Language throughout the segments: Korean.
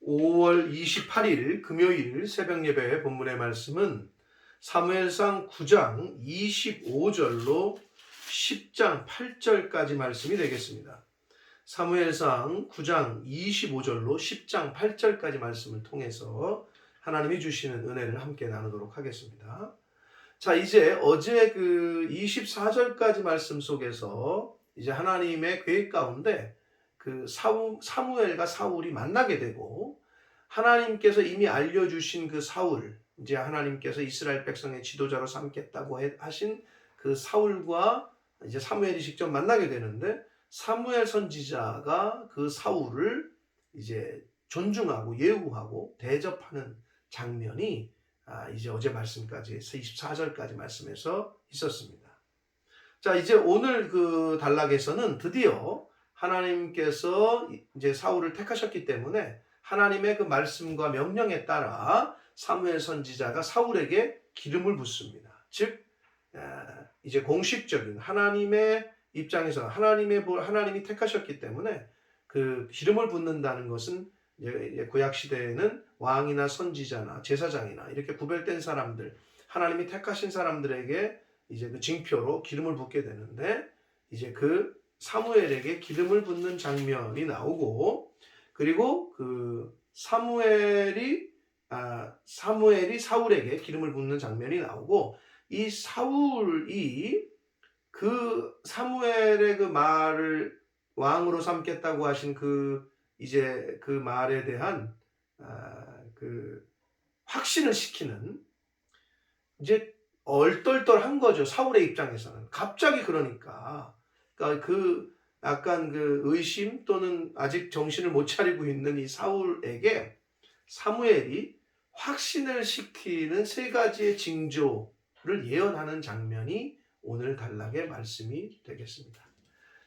5월 28일 금요일 새벽 예배 본문의 말씀은 사무엘상 9장 25절로 10장 8절까지 말씀이 되겠습니다. 사무엘상 9장 25절로 10장 8절까지 말씀을 통해서 하나님이 주시는 은혜를 함께 나누도록 하겠습니다. 자, 이제 어제 그 24절까지 말씀 속에서 이제 하나님의 계획 가운데 그 사무엘과 사울이 만나게 되고, 하나님께서 이미 알려주신 그 사울, 이제 하나님께서 이스라엘 백성의 지도자로 삼겠다고 하신 그 사울과 이제 사무엘이 직접 만나게 되는데, 사무엘 선지자가 그 사울을 이제 존중하고 예우하고 대접하는 장면이 이제 어제 말씀까지 24절까지 말씀에서 있었습니다. 자, 이제 오늘 그 단락에서는 드디어 하나님께서 이제 사울을 택하셨기 때문에 하나님의 그 말씀과 명령에 따라 사무엘 선지자가 사울에게 기름을 붓습니다. 즉 이제 공식적인 하나님의 입장에서 하나님이 택하셨기 때문에 그 기름을 붓는다는 것은 이제 구약 시대에는 왕이나 선지자나 제사장이나 이렇게 구별된 사람들, 하나님이 택하신 사람들에게 이제 그 징표로 기름을 붓게 되는데, 이제 그 사무엘에게 기름을 붓는 장면이 나오고, 그리고 그 사무엘이 사울에게 기름을 붓는 장면이 나오고, 이 사울이 그 사무엘의 그 말을 왕으로 삼겠다고 하신 그 이제 그 말에 대한 그 확신을 시키는, 이제 얼떨떨한 거죠. 사울의 입장에서는 갑자기 그러니까 그 약간 그 의심 또는 아직 정신을 못 차리고 있는 이 사울에게 사무엘이 확신을 시키는 세 가지의 징조를 예언하는 장면이 오늘 단락의 말씀이 되겠습니다.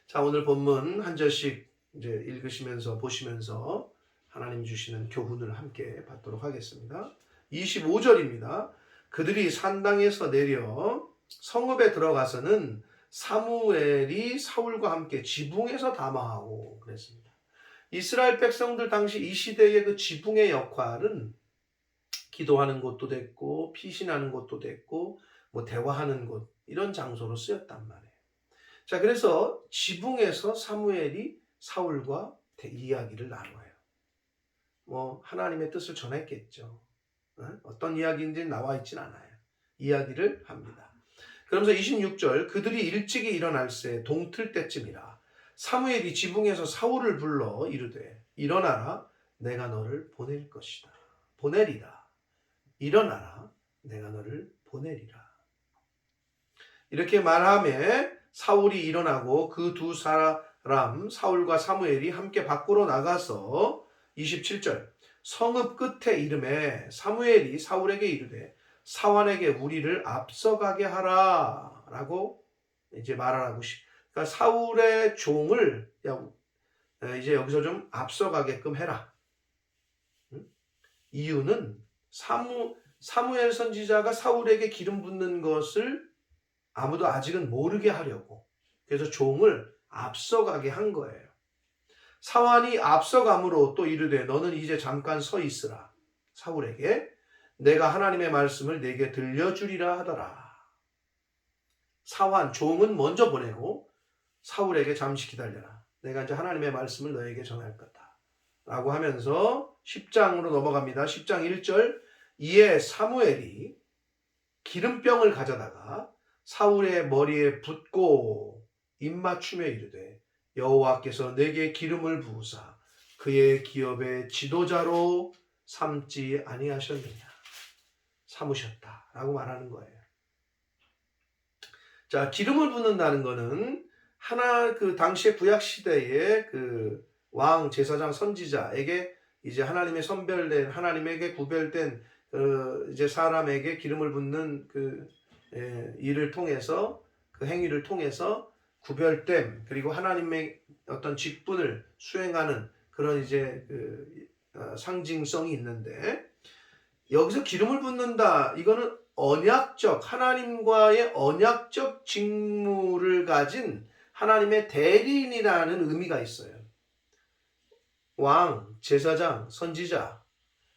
자, 오늘 본문 한 절씩 이제 읽으시면서 보시면서 하나님 주시는 교훈을 함께 받도록 하겠습니다. 25절입니다. 그들이 산당에서 내려 성읍에 들어가서는 사무엘이 사울과 함께 지붕에서 담화하고 그랬습니다. 이스라엘 백성들 당시 이 시대의 그 지붕의 역할은 기도하는 곳도 됐고 피신하는 곳도 됐고 뭐 대화하는 곳, 이런 장소로 쓰였단 말이에요. 자, 그래서 지붕에서 사무엘이 사울과 이야기를 나눠요. 뭐 하나님의 뜻을 전했겠죠. 어떤 이야기인지 나와 있진 않아요. 이야기를 합니다. 그러면서 26절, 그들이 일찍이 일어날새 동틀 때쯤이라 사무엘이 지붕에서 사울을 불러 이르되 일어나라, 내가 너를 보낼 것이다. 보내리라. 일어나라, 내가 너를 보내리라. 이렇게 말하며 사울이 일어나고 그 두 사람 사울과 사무엘이 함께 밖으로 나가서 27절, 성읍 끝에 이름에 사무엘이 사울에게 이르되 사환에게 우리를 앞서가게 하라 라고 이제 말하라고, 그러니까 사울의 종을 이제 여기서 좀 앞서가게끔 해라. 이유는 사무엘 선지자가 사울에게 기름 붓는 것을 아무도 아직은 모르게 하려고, 그래서 종을 앞서가게 한 거예요. 사환이 앞서감으로 또 이르되 너는 이제 잠깐 서 있으라. 사울에게 내가 하나님의 말씀을 내게 들려주리라 하더라. 사환, 종은 먼저 보내고 사울에게 잠시 기다려라. 내가 이제 하나님의 말씀을 너에게 전할 거다. 라고 하면서 10장으로 넘어갑니다. 10장 1절, 이에 사무엘이 기름병을 가져다가 사울의 머리에 붓고 입맞춤에 이르되 여호와께서 내게 기름을 부으사 그의 기업의 지도자로 삼지 아니하셨느냐, 삼으셨다 라고 말하는 거예요. 자, 기름을 붓는다는 거는 그 당시의 구약 시대의 그 왕, 제사장, 선지자에게 이제 하나님의 선별된, 하나님에게 구별된 이제 사람에게 기름을 붓는 그 일을 통해서, 그 행위를 통해서 구별됨, 그리고 하나님의 어떤 직분을 수행하는 그런 이제 그 상징성이 있는데, 여기서 기름을 붓는다, 이거는 언약적, 하나님과의 언약적 직무를 가진 하나님의 대리인이라는 의미가 있어요. 왕, 제사장, 선지자,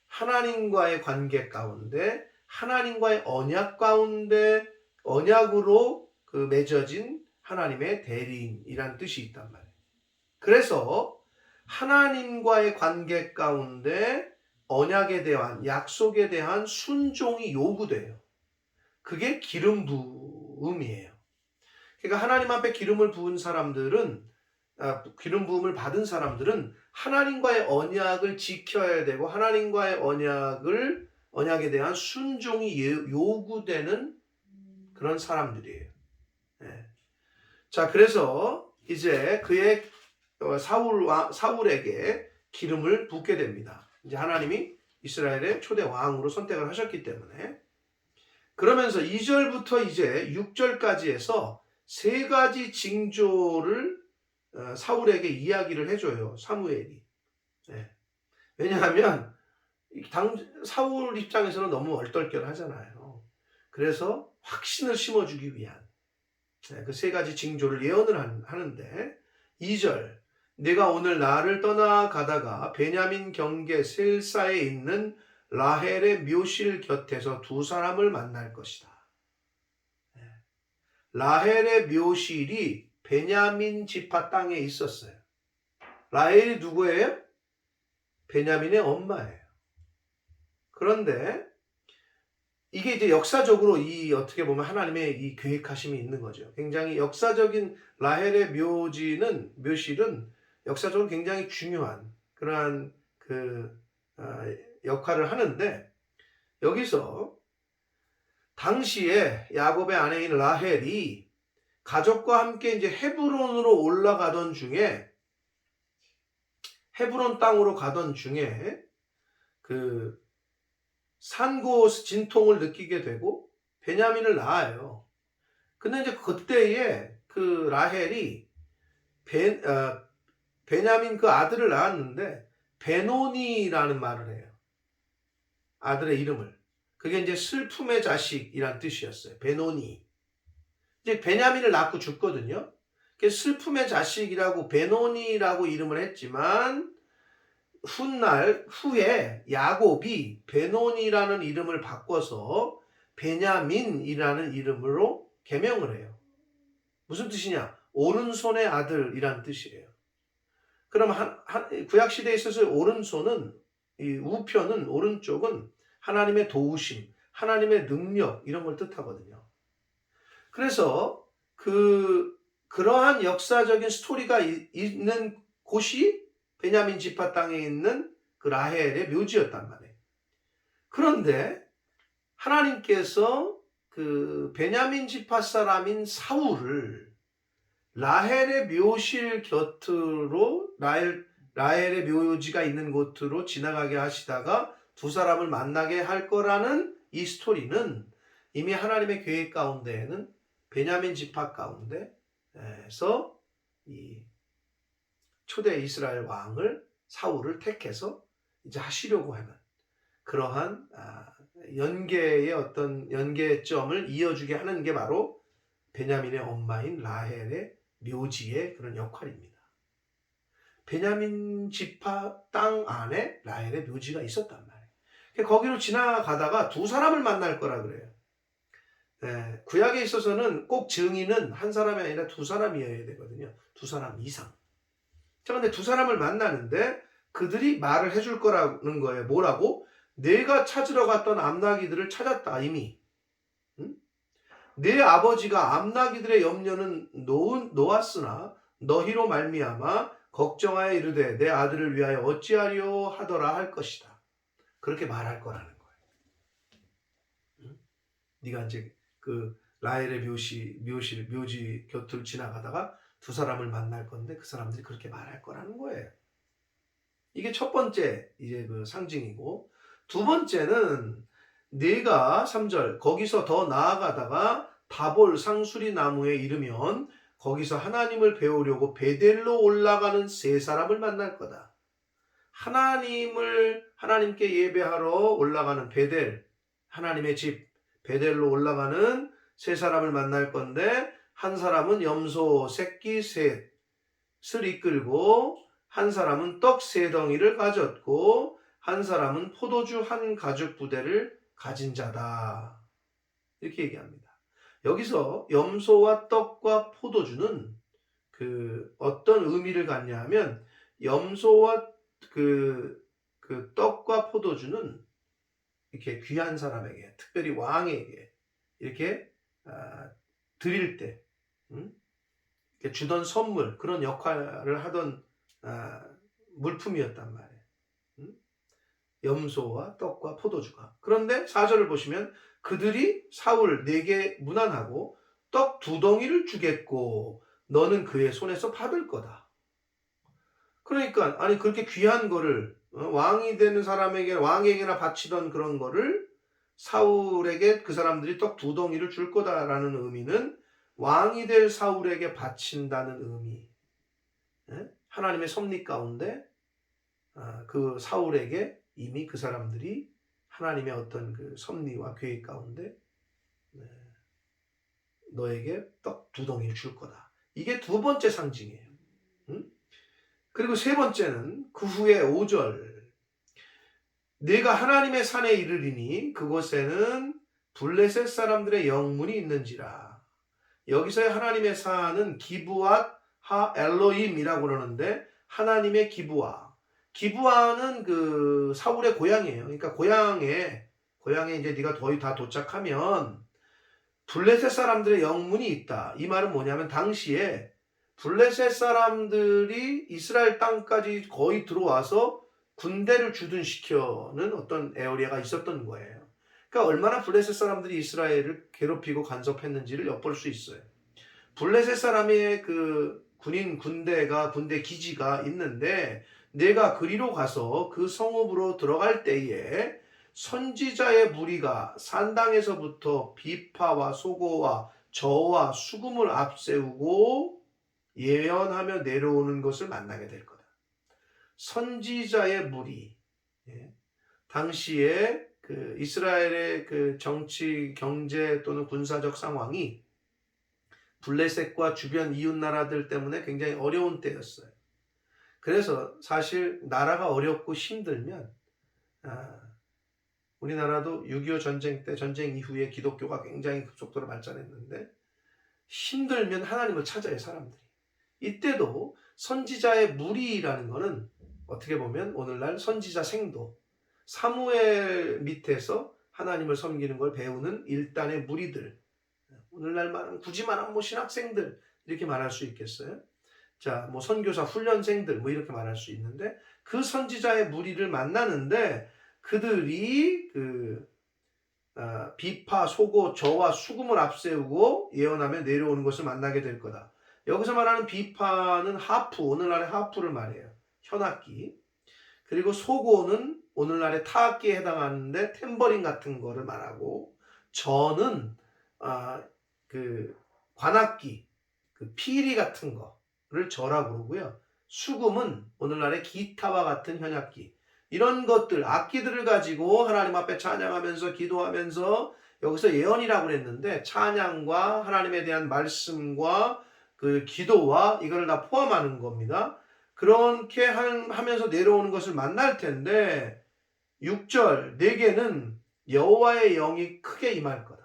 하나님과의 관계 가운데, 하나님과의 언약 가운데, 언약으로 그 맺어진 하나님의 대리인이란 뜻이 있단 말이에요. 그래서 하나님과의 관계 가운데 언약에 대한, 약속에 대한 순종이 요구돼요. 그게 기름 부음이에요. 그러니까 하나님 앞에 기름을 부은 사람들은, 기름 부음을 받은 사람들은 하나님과의 언약을 지켜야 되고, 하나님과의 언약에 대한 순종이 요구되는 그런 사람들이에요. 네. 자, 그래서 이제 그의 사울에게 기름을 붓게 됩니다. 이제 하나님이 이스라엘의 초대 왕으로 선택을 하셨기 때문에. 그러면서 2절부터 이제 6절까지 해서 세 가지 징조를 사울에게 이야기를 해줘요. 사무엘이. 네. 왜냐하면 사울 입장에서는 너무 얼떨결하잖아요. 그래서 확신을 심어주기 위한 그 세 가지 징조를 예언을 하는데 2절 내가 오늘 나를 떠나가다가 베냐민 경계 셀사에 있는 라헬의 묘실 곁에서 두 사람을 만날 것이다. 라헬의 묘실이 베냐민 지파 땅에 있었어요. 라헬이 누구예요? 베냐민의 엄마예요. 그런데 이게 이제 역사적으로 어떻게 보면 하나님의 이 계획하심이 있는 거죠. 굉장히 역사적인 라헬의 묘실은 역사적으로 굉장히 중요한 그러한 역할을 하는데, 여기서 당시에 야곱의 아내인 라헬이 가족과 함께 이제 헤브론으로 올라가던 중에, 헤브론 땅으로 가던 중에 그 산고 진통을 느끼게 되고 베냐민을 낳아요. 근데 이제 그때에 그 라헬이 베냐민 그 아들을 낳았는데 베노니라는 말을 해요. 아들의 이름을. 그게 이제 슬픔의 자식이란 뜻이었어요. 베노니. 이제 베냐민을 낳고 죽거든요. 슬픔의 자식이라고 베노니라고 이름을 했지만 훗날 후에 야곱이 베노니라는 이름을 바꿔서 베냐민이라는 이름으로 개명을 해요. 무슨 뜻이냐? 오른손의 아들이란 뜻이에요. 그럼 구약시대에 있어서 오른손은, 이 우편은, 오른쪽은 하나님의 도우심, 하나님의 능력 이런 걸 뜻하거든요. 그래서 그러한 역사적인 스토리가 있는 곳이 베냐민 지파 땅에 있는 그 라헬의 묘지였단 말이에요. 그런데 하나님께서 그 베냐민 지파 사람인 사울을 라헬의 묘실 곁으로, 라헬의 묘지가 있는 곳으로 지나가게 하시다가 두 사람을 만나게 할 거라는 이 스토리는 이미 하나님의 계획 가운데에는 베냐민 지파 가운데에서 이 초대 이스라엘 왕을, 사울을 택해서 이제 하시려고 하는 그러한 연계의 어떤 연계점을 이어주게 하는 게 바로 베냐민의 엄마인 라헬의 묘지의 그런 역할입니다. 베냐민 지파 땅 안에 라헬의 묘지가 있었단 말이에요. 거기로 지나가다가 두 사람을 만날 거라 그래요. 구약에 있어서는 꼭 증인은 한 사람이 아니라 두 사람이어야 되거든요. 두 사람 이상. 자, 근데 두 사람을 만나는데 그들이 말을 해줄 거라는 거예요. 뭐라고? 내가 찾으러 갔던 암나기들을 찾았다 이미. 응? 내 아버지가 암나기들의 염려는 놓았으나 너희로 말미암아 걱정하여 이르되 내 아들을 위하여 어찌하려 하더라 할 것이다. 그렇게 말할 거라는 거예요. 응? 네가 이제 그 라헬의 묘지 곁을 지나가다가 두 사람을 만날 건데 그 사람들이 그렇게 말할 거라는 거예요. 이게 첫 번째 이제 그 상징이고, 두 번째는 네가 3절 거기서 더 나아가다가 다볼 상수리 나무에 이르면 거기서 하나님을 배우려고 베델로 올라가는 세 사람을 만날 거다. 하나님께 예배하러 올라가는 베델, 하나님의 집 베델로 올라가는 세 사람을 만날 건데, 한 사람은 염소 새끼 셋을 이끌고 한 사람은 떡 3덩이를 가졌고 한 사람은 포도주 한 가죽 부대를 가진 자다. 이렇게 얘기합니다. 여기서 염소와 떡과 포도주는 어떤 의미를 갖냐 하면 염소와 떡과 포도주는 이렇게 귀한 사람에게, 특별히 왕에게 이렇게 드릴 때 이렇게 주던 선물, 그런 역할을 하던 물품이었단 말이에요. 염소와 떡과 포도주가. 그런데 4절을 보시면 그들이 사울 내게 문안하고 떡 2덩이를 주겠고 너는 그의 손에서 받을 거다. 그러니까 아니 그렇게 귀한 거를 왕이 되는 사람에게, 왕에게나 바치던 그런 거를 사울에게 그 사람들이 떡 2덩이를 줄 거다라는 의미는 왕이 될 사울에게 바친다는 의미. 하나님의 섭리 가운데 그 사울에게 이미 그 사람들이 하나님의 어떤 그 섭리와 계획 가운데 너에게 떡 2덩이를 줄 거다. 이게 2번째 상징이에요. 그리고 3번째는 그 후에 5절 내가 하나님의 산에 이르리니 그곳에는 블레셋 사람들의 영문이 있는지라. 여기서의 하나님의 산은 기브앗 하 엘로임이라고 그러는데 하나님의 기브아는 그 사울의 고향이에요. 그러니까 고향에 이제 네가 거의 다 도착하면 블레셋 사람들의 영문이 있다. 이 말은 뭐냐면 당시에 블레셋 사람들이 이스라엘 땅까지 거의 들어와서 군대를 주둔시켜는 어떤 에어리아가 있었던 거예요. 그러니까 얼마나 블레셋 사람들이 이스라엘을 괴롭히고 간섭했는지를 엿볼 수 있어요. 블레셋 사람의 그 군대 기지가 있는데 내가 그리로 가서 그 성읍으로 들어갈 때에 선지자의 무리가 산당에서부터 비파와 소고와 저와 수금을 앞세우고 예언하며 내려오는 것을 만나게 될 거다. 선지자의 무리. 당시에 그 이스라엘의 그 정치, 경제 또는 군사적 상황이 블레셋과 주변 이웃 나라들 때문에 굉장히 어려운 때였어요. 그래서 사실 나라가 어렵고 힘들면 우리나라도 6.25 전쟁 때, 전쟁 이후에 기독교가 굉장히 급속도로 발전했는데 힘들면 하나님을 찾아요, 사람들이. 이때도 선지자의 무리라는 거는 어떻게 보면 오늘날 선지자 생도, 사무엘 밑에서 하나님을 섬기는 걸 배우는 일단의 무리들, 오늘날 말은 굳이 말하면 뭐 신학생들 이렇게 말할 수 있겠어요. 자, 뭐 선교사 훈련생들 뭐 이렇게 말할 수 있는데 그 선지자의 무리를 만나는데 그들이 비파, 소고, 저와 수금을 앞세우고 예언하며 내려오는 것을 만나게 될 거다. 여기서 말하는 비파는 하프, 오늘날의 하프를 말해요. 현악기. 그리고 소고는 오늘날의 타악기에 해당하는데 탬버린 같은 거를 말하고 저는 관악기, 피리 같은 거를 저라고 그러고요. 수금은 오늘날의 기타와 같은 현악기. 이런 것들, 악기들을 가지고 하나님 앞에 찬양하면서 기도하면서 여기서 예언이라고 그랬는데 찬양과 하나님에 대한 말씀과 그 기도와 이거를 다 포함하는 겁니다. 그렇게 하면서 내려오는 것을 만날 텐데 6절 내게는 여호와의 영이 크게 임할 거다.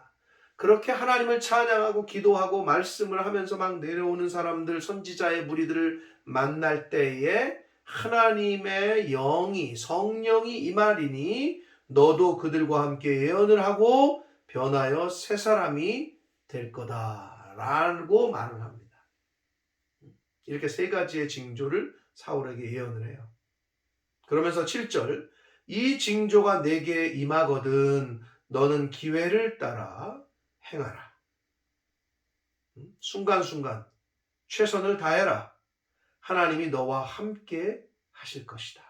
그렇게 하나님을 찬양하고 기도하고 말씀을 하면서 막 내려오는 사람들, 선지자의 무리들을 만날 때에 하나님의 영이, 성령이 임하리니 너도 그들과 함께 예언을 하고 변하여 새 사람이 될 거다라고 말을 합니다. 이렇게 3가지의 징조를 사울에게 예언을 해요. 그러면서 7절 이 징조가 내게 임하거든 너는 기회를 따라 행하라. 순간순간 최선을 다해라. 하나님이 너와 함께 하실 것이다.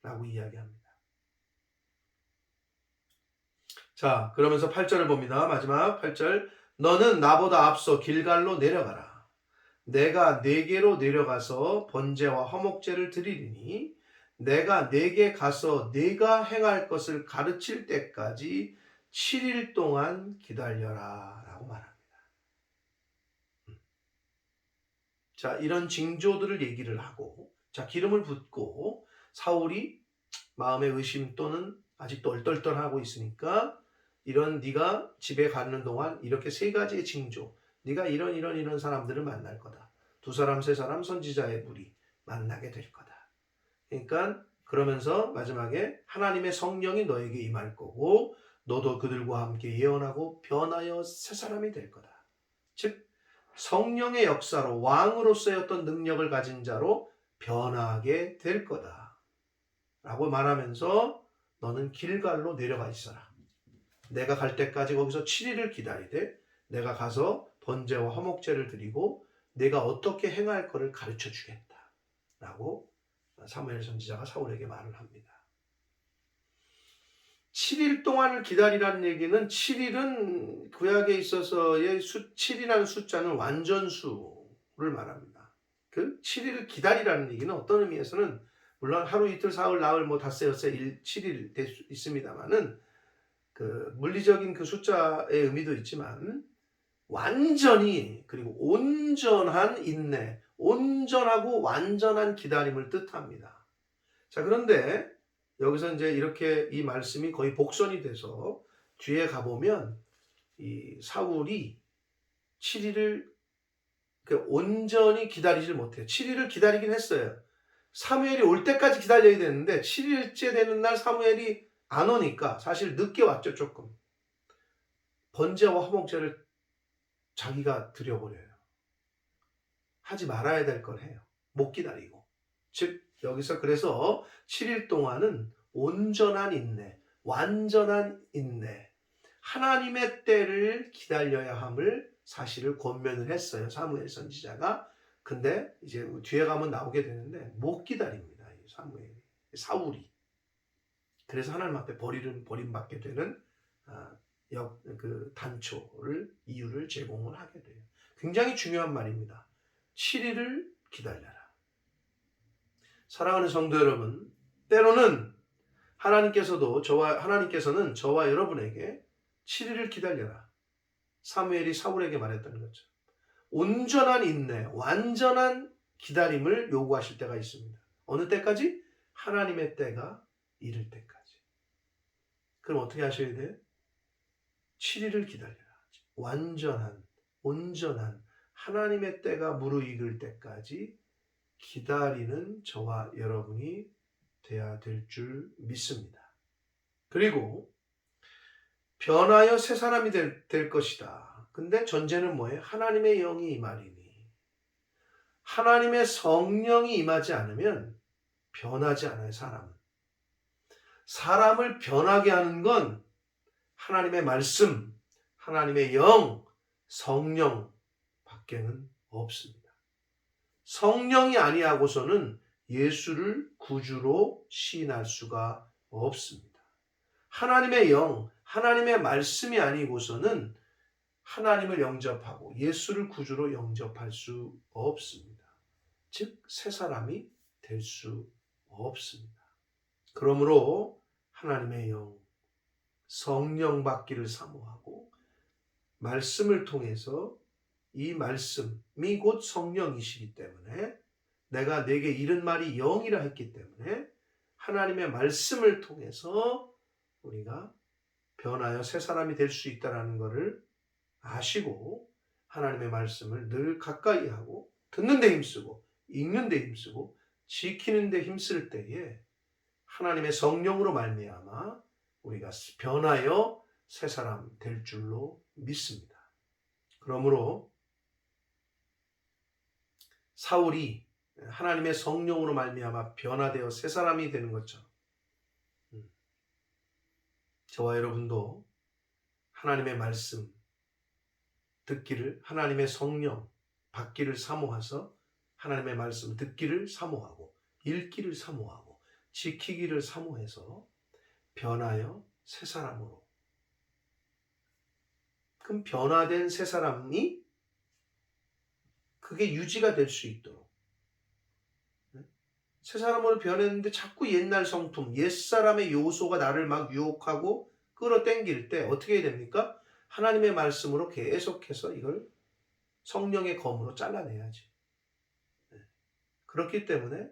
라고 이야기합니다. 자, 그러면서 8절을 봅니다. 마지막 8절 너는 나보다 앞서 길갈로 내려가라. 내가 네게로 내려가서 번제와 화목제를 드리리니 내가 네게 가서 네가 행할 것을 가르칠 때까지 7일 동안 기다려라 라고 말합니다. 자, 이런 징조들을 얘기를 하고, 자, 기름을 붓고, 사울이 마음의 의심 또는 아직도 얼떨떨하고 있으니까, 이런 네가 집에 가는 동안 이렇게 세 가지의 징조, 네가 이런 사람들을 만날 거다. 두 사람 세 사람 선지자의 무리 만나게 될 거다. 그러니까 그러면서 마지막에 하나님의 성령이 너에게 임할 거고 너도 그들과 함께 예언하고 변하여 새 사람이 될 거다. 즉 성령의 역사로 왕으로서의 어떤 능력을 가진 자로 변하게 될 거다. 라고 말하면서 너는 길갈로 내려가 있어라. 내가 갈 때까지 거기서 7일을 기다리되 내가 가서 번제와 화목제를 드리고 내가 어떻게 행할 것을 가르쳐 주겠다. 라고 사무엘 선지자가 사울에게 말을 합니다. 7일 동안을 기다리라는 얘기는 7일은 구약에 있어서의 7이라는 숫자는 완전수를 말합니다. 그 7일을 기다리라는 얘기는 어떤 의미에서는 물론 하루 이틀 사흘 나흘 닷새 엿새 7일 될 수 있습니다만은 그 물리적인 그 숫자의 의미도 있지만 완전히 그리고 온전한 인내, 온전하고 완전한 기다림을 뜻합니다. 자, 그런데 여기서 이제 이렇게 이 말씀이 거의 복선이 돼서 뒤에 가보면 이 사울이 7일을 온전히 기다리질 못해요. 7일을 기다리긴 했어요. 사무엘이 올 때까지 기다려야 되는데 7일째 되는 날 사무엘이 안 오니까 사실 늦게 왔죠, 조금. 번제와 화목제를 자기가 드려버려요. 하지 말아야 될 걸 해요. 못 기다리고. 즉 여기서 그래서 7일 동안은 온전한 인내, 완전한 인내, 하나님의 때를 기다려야 함을 사실을 권면을 했어요. 사무엘 선지자가. 근데 이제 뒤에 가면 나오게 되는데 못 기다립니다. 사울이. 그래서 하나님 앞에 버림받게 되는 그 단초를 이유를 제공을 하게 돼요. 굉장히 중요한 말입니다. 7일을 기다려라. 사랑하는 성도 여러분, 때로는 하나님께서는 저와 여러분에게 7일을 기다려라. 사무엘이 사울에게 말했던 거죠. 온전한 인내, 완전한 기다림을 요구하실 때가 있습니다. 어느 때까지? 하나님의 때가 이를 때까지. 그럼 어떻게 하셔야 돼요? 7일을 기다려라. 완전한, 온전한 하나님의 때가 무르익을 때까지 기다리는 저와 여러분이 돼야 될 줄 믿습니다. 그리고 변하여 새 사람이 될 것이다. 근데 전제는 뭐예요? 하나님의 영이 임하리니. 하나님의 성령이 임하지 않으면 변하지 않아요, 사람은. 사람을 변하게 하는 건 하나님의 말씀, 하나님의 영, 성령 밖에는 없습니다. 성령이 아니하고서는 예수를 구주로 시인할 수가 없습니다. 하나님의 영, 하나님의 말씀이 아니고서는 하나님을 영접하고 예수를 구주로 영접할 수 없습니다. 즉, 새 사람이 될 수 없습니다. 그러므로 하나님의 영, 성령 받기를 사모하고 말씀을 통해서 이 말씀이 곧 성령이시기 때문에 내가 내게 이른 말이 영이라 했기 때문에 하나님의 말씀을 통해서 우리가 변하여 새 사람이 될 수 있다는 것을 아시고 하나님의 말씀을 늘 가까이 하고 듣는 데 힘쓰고 읽는 데 힘쓰고 지키는 데 힘쓸 때에 하나님의 성령으로 말미암아 우리가 변하여 새 사람 될 줄로 믿습니다. 그러므로 사울이 하나님의 성령으로 말미암아 변화되어 새 사람이 되는 것처럼 저와 여러분도 하나님의 말씀 듣기를, 하나님의 성령 받기를 사모해서 하나님의 말씀 듣기를 사모하고 읽기를 사모하고 지키기를 사모해서 변하여 새 사람으로, 그럼 변화된 새 사람이 그게 유지가 될 수 있도록, 새 사람으로 변했는데 자꾸 옛날 성품, 옛사람의 요소가 나를 막 유혹하고 끌어당길 때 어떻게 해야 됩니까? 하나님의 말씀으로 계속해서 이걸 성령의 검으로 잘라내야지. 그렇기 때문에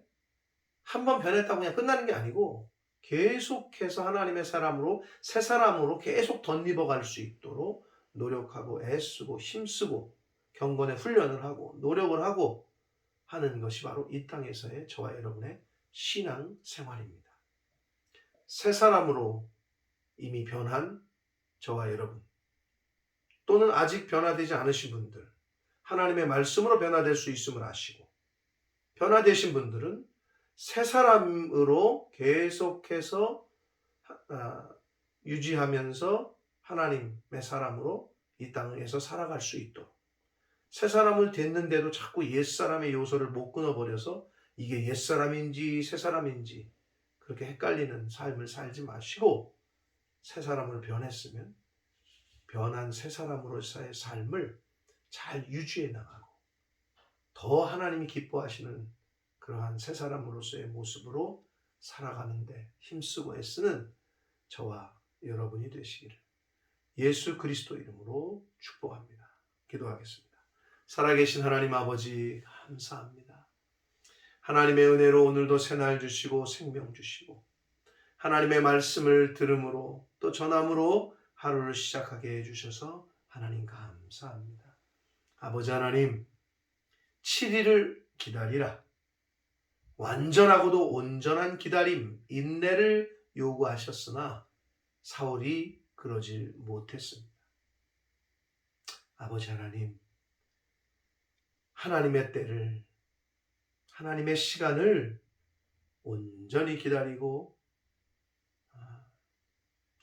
한 번 변했다고 그냥 끝나는 게 아니고 계속해서 하나님의 사람으로 새 사람으로 계속 덧입어 갈 수 있도록 노력하고 애쓰고 힘쓰고 경건의 훈련을 하고 노력을 하고 하는 것이 바로 이 땅에서의 저와 여러분의 신앙 생활입니다. 새 사람으로 이미 변한 저와 여러분, 또는 아직 변화되지 않으신 분들, 하나님의 말씀으로 변화될 수 있음을 아시고 변화되신 분들은 새 사람으로 계속해서 유지하면서 하나님의 사람으로 이 땅에서 살아갈 수 있도록, 새 사람을 됐는데도 자꾸 옛사람의 요소를 못 끊어버려서 이게 옛사람인지 새 사람인지 그렇게 헷갈리는 삶을 살지 마시고, 새 사람으로 변했으면 변한 새 사람으로서의 삶을 잘 유지해 나가고 더 하나님이 기뻐하시는 그러한 새 사람으로서의 모습으로 살아가는데 힘쓰고 애쓰는 저와 여러분이 되시기를 예수 그리스도 이름으로 축복합니다. 기도하겠습니다. 살아계신 하나님 아버지, 감사합니다. 하나님의 은혜로 오늘도 새날 주시고 생명 주시고 하나님의 말씀을 들음으로 또 전함으로 하루를 시작하게 해주셔서 하나님 감사합니다. 아버지 하나님, 7일을 기다리라. 완전하고도 온전한 기다림, 인내를 요구하셨으나 사울이 그러질 못했습니다. 아버지 하나님, 하나님의 때를, 하나님의 시간을 온전히 기다리고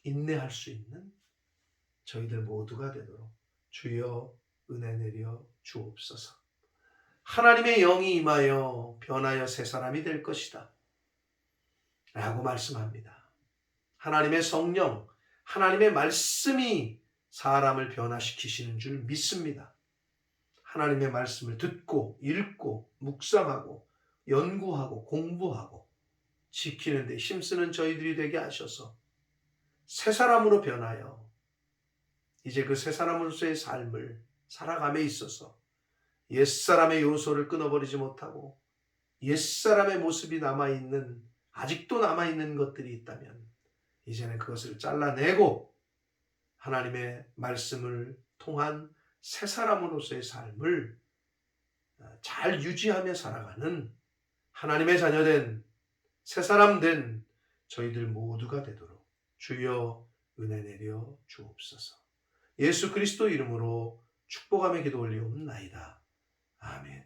인내할 수 있는 저희들 모두가 되도록 주여 은혜 내려 주옵소서. 하나님의 영이 임하여 변하여 새 사람이 될 것이다 라고 말씀합니다. 하나님의 성령, 하나님의 말씀이 사람을 변화시키시는 줄 믿습니다. 하나님의 말씀을 듣고 읽고 묵상하고 연구하고 공부하고 지키는 데 힘쓰는 저희들이 되게 하셔서 새 사람으로 변하여 이제 그 새 사람으로서의 삶을 살아감에 있어서 옛사람의 요소를 끊어버리지 못하고 옛사람의 모습이 남아있는, 아직도 남아있는 것들이 있다면 이제는 그것을 잘라내고 하나님의 말씀을 통한 새 사람으로서의 삶을 잘 유지하며 살아가는 하나님의 자녀된 새 사람 된 저희들 모두가 되도록 주여 은혜 내려 주옵소서. 예수 그리스도 이름으로 축복하며 기도 올리옵나이다. 아멘.